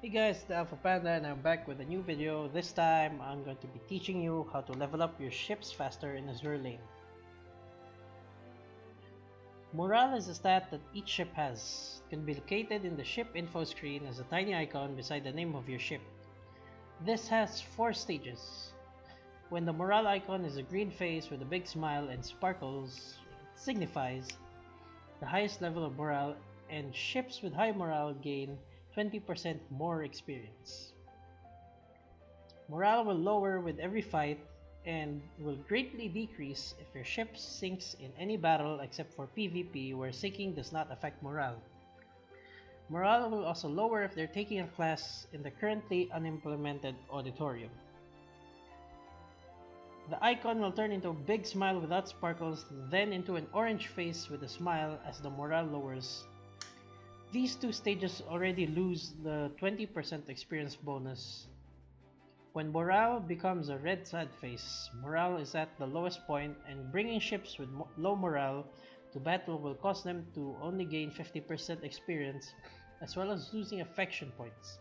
Hey guys, it's the Alpha Panda and I'm back with a new video. This time I'm going to be teaching you how to level up your ships faster in Azur Lane. Morale is a stat that each ship has. It can be located in the ship info screen as a tiny icon beside the name of your ship. This has 4 stages. When the morale icon is a green face with a big smile and sparkles, it signifies the highest level of morale, and ships with high morale gain 20% more experience. Morale will lower with every fight and will greatly decrease if your ship sinks in any battle except for PvP, where sinking does not affect morale. Morale will also lower if they're taking a class in the currently unimplemented Auditorium. The icon will turn into a big smile without sparkles, then into an orange face with a smile as the morale lowers. These 2 stages already lose the 20% experience bonus. When morale becomes a red sad face, morale is at the lowest point, and bringing ships with low morale to battle will cause them to only gain 50% experience, as well as losing affection points.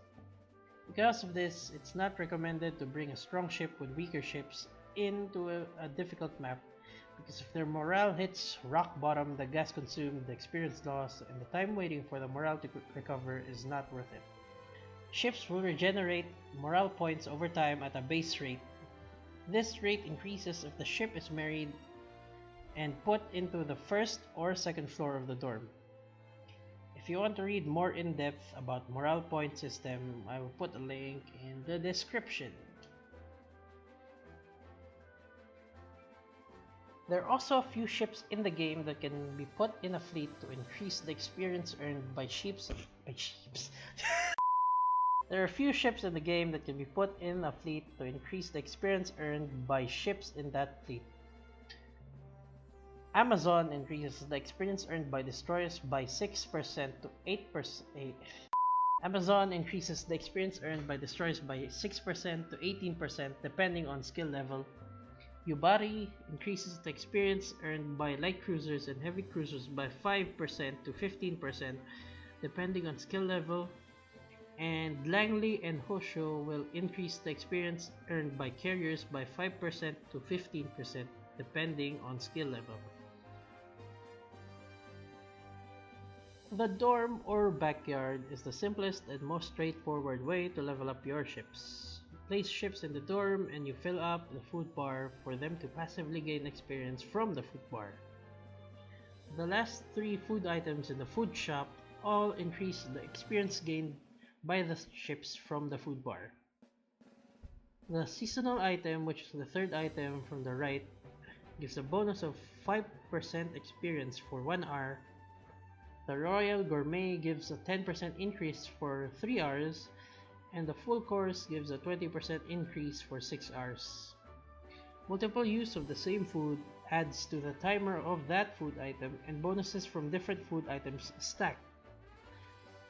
Because of this, it's not recommended to bring a strong ship with weaker ships into a difficult map, because if their morale hits rock bottom, the gas consumed, the experience lost, and the time waiting for the morale to recover is not worth it. Ships will regenerate morale points over time at a base rate. This rate increases if the ship is married and put into the first or second floor of the dorm. If you want to read more in depth about morale point system, I will put a link in the description. There are also a few ships in the game that can be put in a fleet to increase the experience earned by ships. There are a few ships in the game that can be put in a fleet to increase the experience earned by ships in that fleet. Amazon increases the experience earned by destroyers by 6% to 8%. Amazon increases the experience earned by destroyers by 6% to 18% depending on skill level. Yubari increases the experience earned by light cruisers and heavy cruisers by 5% to 15% depending on skill level, and Langley and Hosho will increase the experience earned by carriers by 5% to 15% depending on skill level. The dorm or backyard is the simplest and most straightforward way to level up your ships. Place ships in the dorm and you fill up the food bar for them to passively gain experience from the food bar. The last 3 food items in the food shop all increase the experience gained by the ships from the food bar. The seasonal item, which is the 3rd item from the right, gives a bonus of 5% experience for 1 hour. The Royal Gourmet gives a 10% increase for 3 hours, and the full course gives a 20% increase for 6 hours. Multiple use of the same food adds to the timer of that food item, and bonuses from different food items stack.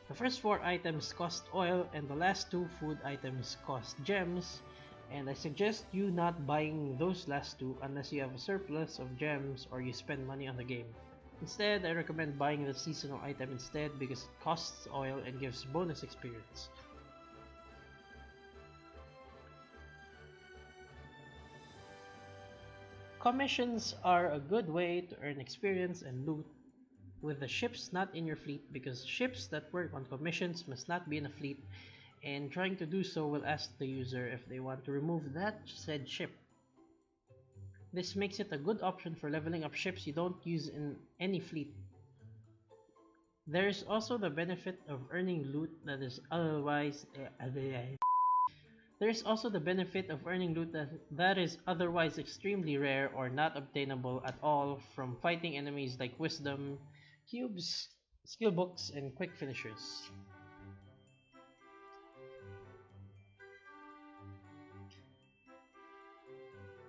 The first 4 items cost oil and the last 2 food items cost gems, and I suggest you not buying those last 2 unless you have a surplus of gems or you spend money on the game. Instead, I recommend buying the seasonal item instead because it costs oil and gives bonus experience. Commissions are a good way to earn experience and loot with the ships not in your fleet, because ships that work on commissions must not be in a fleet, and trying to do so will ask the user if they want to remove that said ship. This makes it a good option for leveling up ships you don't use in any fleet. There is also the benefit of earning loot that is otherwise extremely rare or not obtainable at all from fighting enemies like wisdom, cubes, skill books, and quick finishers.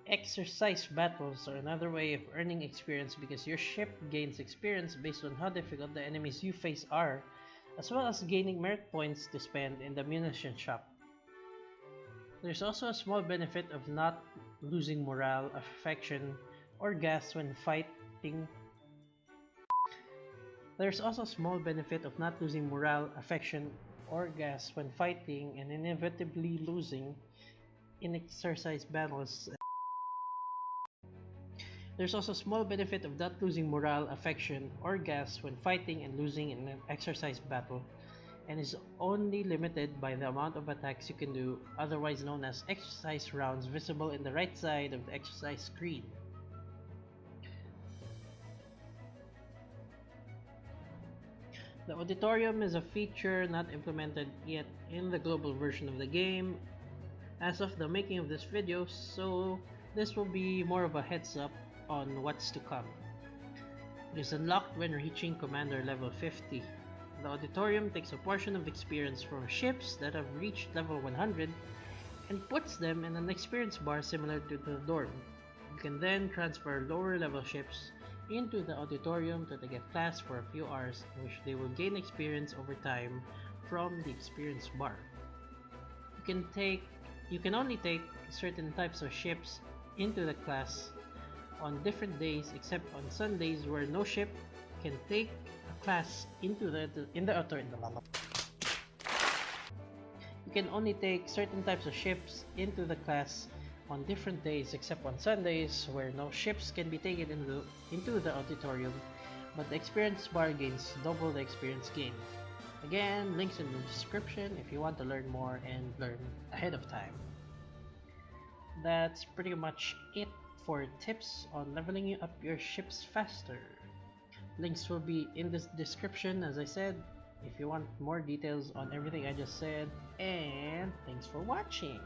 Exercise battles are another way of earning experience because your ship gains experience based on how difficult the enemies you face are, as well as gaining merit points to spend in the munition shop. There's also a small benefit of not losing morale, affection, or gas when fighting. There's also a small benefit of not losing morale, affection, or gas when fighting and inevitably losing in exercise battles. There's also a small benefit of not losing morale, affection, or gas when fighting and losing in an exercise battle, and is only limited by the amount of attacks you can do, otherwise known as exercise rounds, visible in the right side of the exercise screen. The Auditorium is a feature not implemented yet in the global version of the game as of the making of this video, so this will be more of a heads up on what's to come. It is unlocked when reaching Commander level 50. The Auditorium takes a portion of experience from ships that have reached level 100 and puts them in an experience bar similar to the dorm. You can then transfer lower level ships into the Auditorium to take a class for a few hours, in which they will gain experience over time from the experience bar. You can only take certain types of ships into the class on different days, except on Sundays, where no ship can take a class into the Auditorium. You can only take certain types of ships into the class on different days, except on Sundays, where no ships can be taken into the Auditorium, but the experience bar gains double the experience gained. Again, links in the description if you want to learn more and learn ahead of time. That's pretty much it for tips on leveling up your ships faster. Links will be in the description, as I said, if you want more details on everything I just said, and thanks for watching!